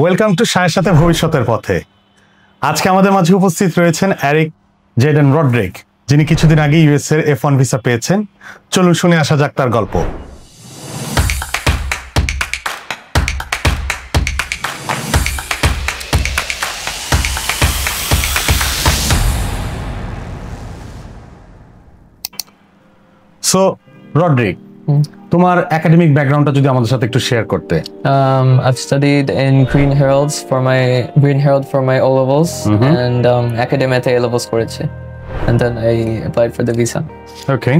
Welcome to সায়ের সাথে ভবিষ্যতের পথে। আজকে আমাদের মাঝে উপস্থিত রয়েছেন এরিক জেডেন রড্রিক, যিনি কিছুদিন আগে ইউএস এর F1 ভিসা পেয়েছেন। চলুন শুনে আসা যাক তার গল্প। সো রড্রিক, তোমার একাডেমিক ব্যাকগ্রাউন্ডটা যদি আমাদের সাথে একটু শেয়ার করতে। I've studied in Green Herald for my O levels and academic A levels করেছি, and then I applied for the visa. Okay,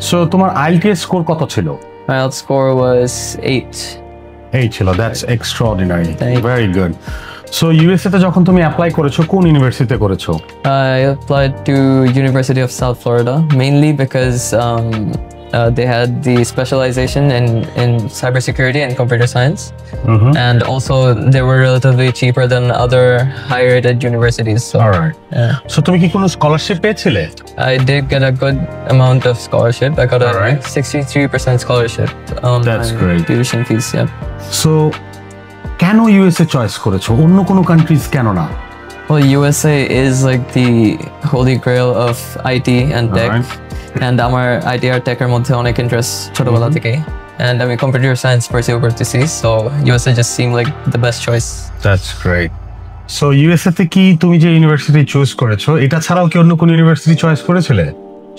so তোমার IELTS স্কোর কত ছিল? My IELTS score was 8. 8 ছিল, that's extraordinary, very good. So USA তে যখন তুমি apply করেছো কোন ইউনিভার্সিটিতে করেছো? I applied to University of South Florida mainly because they had the specialization in cybersecurity and computer science, and also they were relatively cheaper than other higher rated universities. So, all right. So তুমি কি কোনো scholarship পেয়েছিলে? I did get a good amount of scholarship. I got a 63% scholarship on That's my great. tuition fees. Yeah. So কেন USA choice করেছো, অন্য কোনো countries কেন না? Well, USA is like the holy grail of IT and tech. And আমার IT R tech এর মধ্যে অনেক ইন্টারেস্ট ছোটবেলা থেকে, and আমি computer science pursue করতেছি, so USA just seemed like the best choice. That's great. So USA তে কি তুমি যে ইউনিভার্সিটি চুজ করেছো এটা ছাড়াও কি অন্য কোনো ইউনিভার্সিটি চয়েস করেছিলে?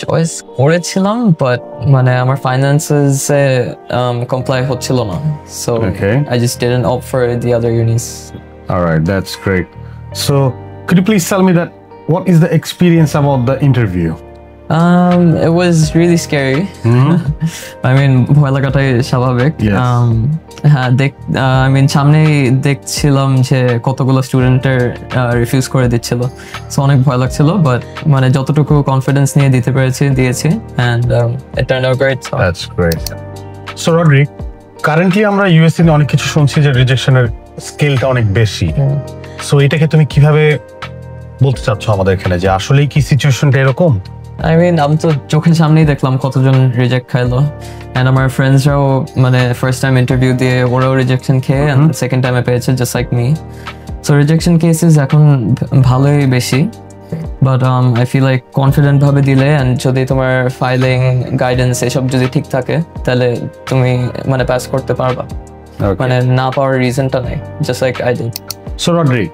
চয়েস করেছিলাম, বাট মানে আমার ফাইন্যান্সেস এ কমপ্লাই হচ্ছিল না, so I just didn't opt for the other unis. All right, that's great. So could you please tell me that what is the experience about the interview? It was really scary. I mean, ভয় লাগাটাই স্বাভাবিক। হ্যাঁ, I mean সামনে দেখছিলাম যে কতগুলো স্টুডেন্টের refuse করে দিচ্ছিল, সো অনেক ভয় লাগছিল, বাট মানে যতটুকু কনফিডেন্স নিয়ে দিয়েছি, and it turned out great. So. That's great. So Rodrick, currently আমরা ইউএসএ নিয়ে অনেক কিছু শুনছি যে রিজেকশনের স্কেলটা অনেক বেশি, সো এটাকে তুমি কিভাবে বলতে চাচ্ছ আমাদের এখানে যে আসলেই কি সিচুয়েশনটা এরকম? I mean, আমি তো চোখের সামনেই দেখলাম কতজন রিজেক্ট খাইলো, and আমার ফ্রেন্ডসরাও মানে ফার্স্ট টাইম ইন্টারভিউ দিয়ে ওরাও রিজেকশন খেয়ে and সেকেন্ড টাইমে পেয়েছে just like me. So rejection cases এখন ভালোই বেশি, but I feel like confident ভাবে দিলে and যদি তোমার ফাইলিং গাইডেন্স এসব যদি ঠিক থাকে তাহলে তুমি মানে পাস করতে পারবা, মানে না পাওয়ার রিজনটা নাই, just like I did. So Rodrick,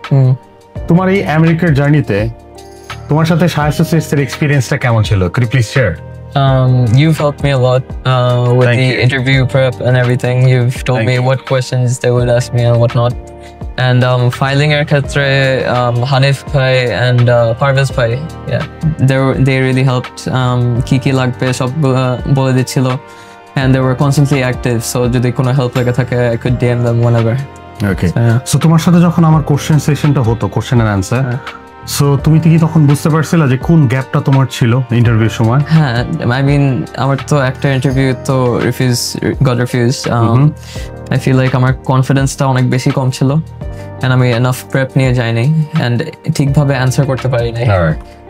তোমার এই আমেরিকার জার্নিতে তোমার সাথে সায়ের এক্সপেরিয়েন্সটা কেমন ছিল? Could you please share? You've helped me a lot with the interview prep and everything. You've told me what questions they would ask me and whatnot. And filing এর ক্ষেত্রে Hanif bhai and Parvez bhai, yeah, they really helped. কি লাগবে সব বলে দিচ্ছিল, and they were constantly active, so যদি কোনো help লাগে থাকে I could DM them whenever. Okay. So তোমার সাথে যখন আমার কোশ্চেন সেশনটা হতো, কোশ্চেন এন্ড অ্যানসার, সো তুমি কি তখন বুঝতে পারছিলা যে কোন গ্যাপটা তোমার ছিল ইন্টারভিউর সময়? হ্যাঁ, I mean আমার তো একটা ইন্টারভিউ তো got refused. I feel like আমার কনফিডেন্সটা অনেক বেশি কম ছিল, and আমি এনাফ প্রেপ নিয়ে যাইনি, and ঠিকভাবে অ্যানসার করতে পারি নাই।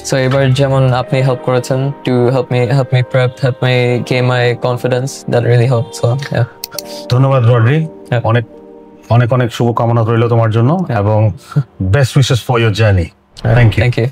সো এবার যেমন আপনি হেল্প করেছেন to help me prep, help me gain my confidence, that really helped. So yeah. ধন্যবাদ রড্রিক, অনেক শুভকামনা রইল তোমার জন্য, এবং best wishes for your journey. Thank you.